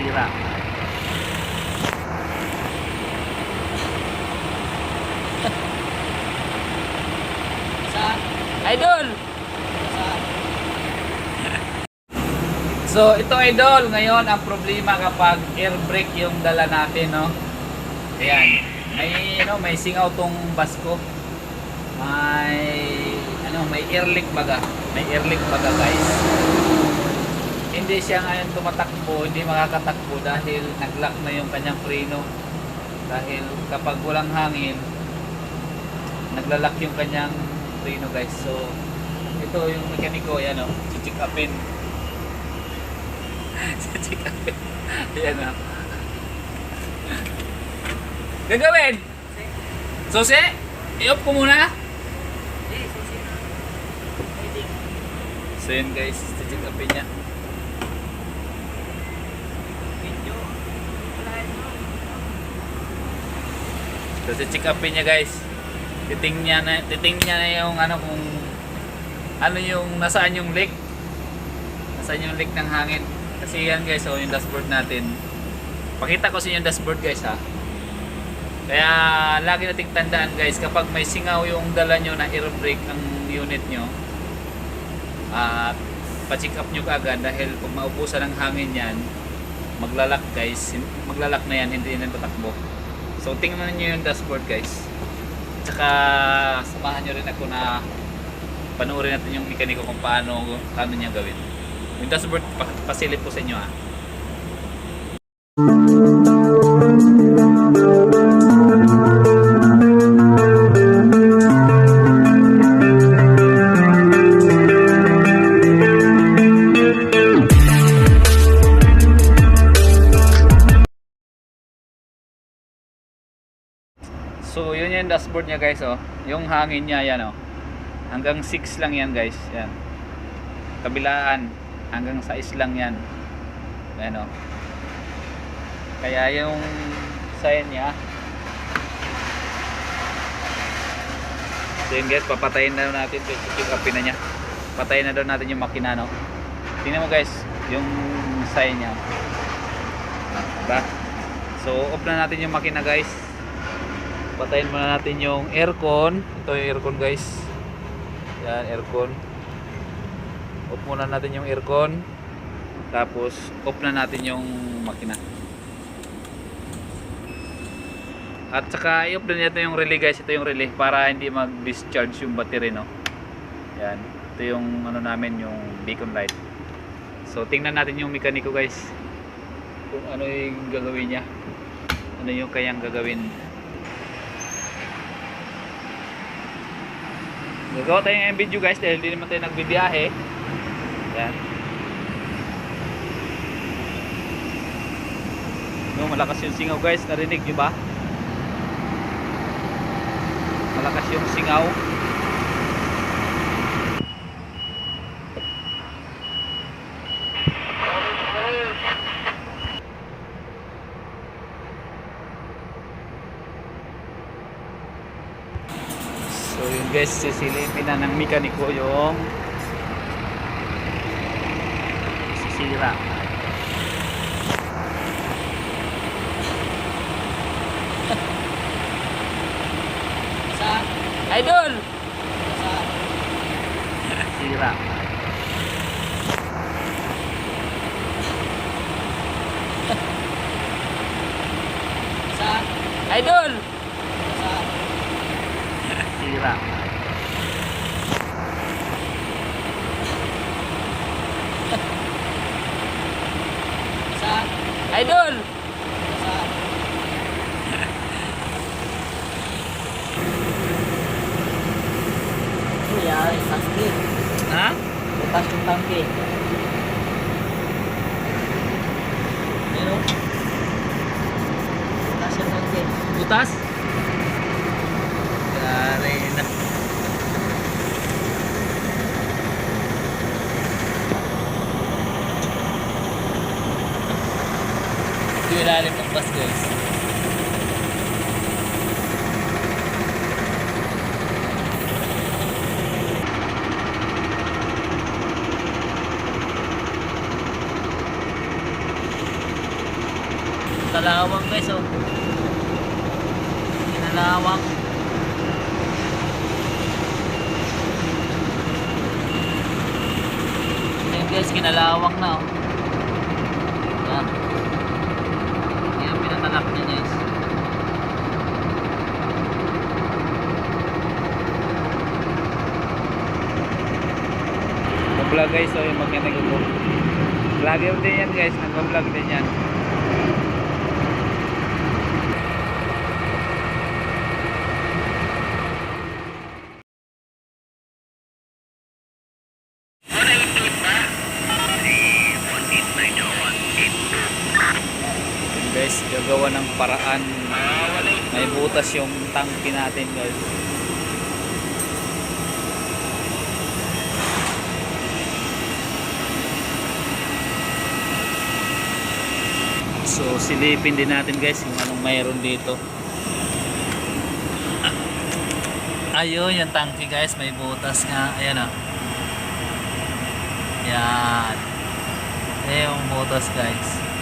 Sira. Saan? Idol! Saan? So ito idol, ngayon ang problema kapag air brake yung dala natin, no? Ayan, may singaw tong bus ko. May air leak baga. May air leak baga guys. Hindi siya ngayon tumatakbo, hindi makakatakbo dahil nag-lock na yung kanyang preno. Dahil kapag walang hangin, naglalak yung kanyang preno guys. So ito yung mekaniko, yan o, check upin. Check upin. Yan o. Gagawin! Susi? I-off ko muna. So yun guys, check upin niya. So check upin niya guys. Titingnan na yung kung ano yung nasaan yung leak. Nasaan yung leak ng hangin. Kasi yan guys, so yung dashboard natin. Pakita ko sa inyo yung dashboard guys ha. Kaya lagi nating tandaan guys, kapag may singaw yung dala nyo na air brake ang unit nyo, pa-check up nyo kaagad dahil pag maubusan ng hangin yan, maglalak guys, maglalak na yan, hindi na tatakbo. So tingnan nyo yung dashboard guys. Tsaka samahan nyo rin ako na panoorin natin yung mekaniko kung paano niya gawin. Yung dashboard pasilip ko sa inyo ha. So yun yung dashboard niya guys oh. Yung hangin niya yan oh. Hanggang 6 lang yan guys. Yan. Kabilaan hanggang 6 lang yan. Ayan oh. Kaya yung sign niya. So yun guys, papatayin na natin ito. Check upin na niya. Patayin na daw natin yung makina no. Tingnan mo guys, yung sign niya. Diba? So off na natin yung makina guys. Patayin muna natin yung aircon. Ito yung aircon guys. Yan, aircon. Off muna natin yung aircon. Tapos off na natin yung makina. At saka i-off din natin yung relay guys. Ito yung relay para hindi mag-discharge yung battery no. Yan. Ito yung ano namin, yung beacon light. So tingnan natin yung mekaniko guys. Kung ano yung gagawin niya. Ano yung kayang gagawin. Gagawa tayo ng video guys dahil hindi naman tayo nagbibiyahe. Yan. No, malakas yung singaw guys, narinig nyo ba? Malakas yung singaw. So yun guys, sisilipin na ng mekaniko yung sisira. Saan? Idol! Saan? Sira. Saan? Idol! Saan? Sira. Saan? Idol! Saan? Kuya, tangke. Ha? Bukas yung tangke. Meron? Bukas yung tangke. Butas? Gari na. Ito yung ilalim ng bus guys. Kalawang guys, oh. Kinalawang. Ayan guys, kinalawang na, oh. Yan. Yan, pinatalak niya guys. Vlog guys, so yung magkano ko. Vlogger din yan guys, nagpa-vlog din yan. Yun guys, gagawa ng paraan. May butas yung tangke natin guys. So silipin din natin guys kung anong mayroon dito. Ayun yung tangke guys, may butas nga. Ayan ah. Yan. Ayan yung butas guys.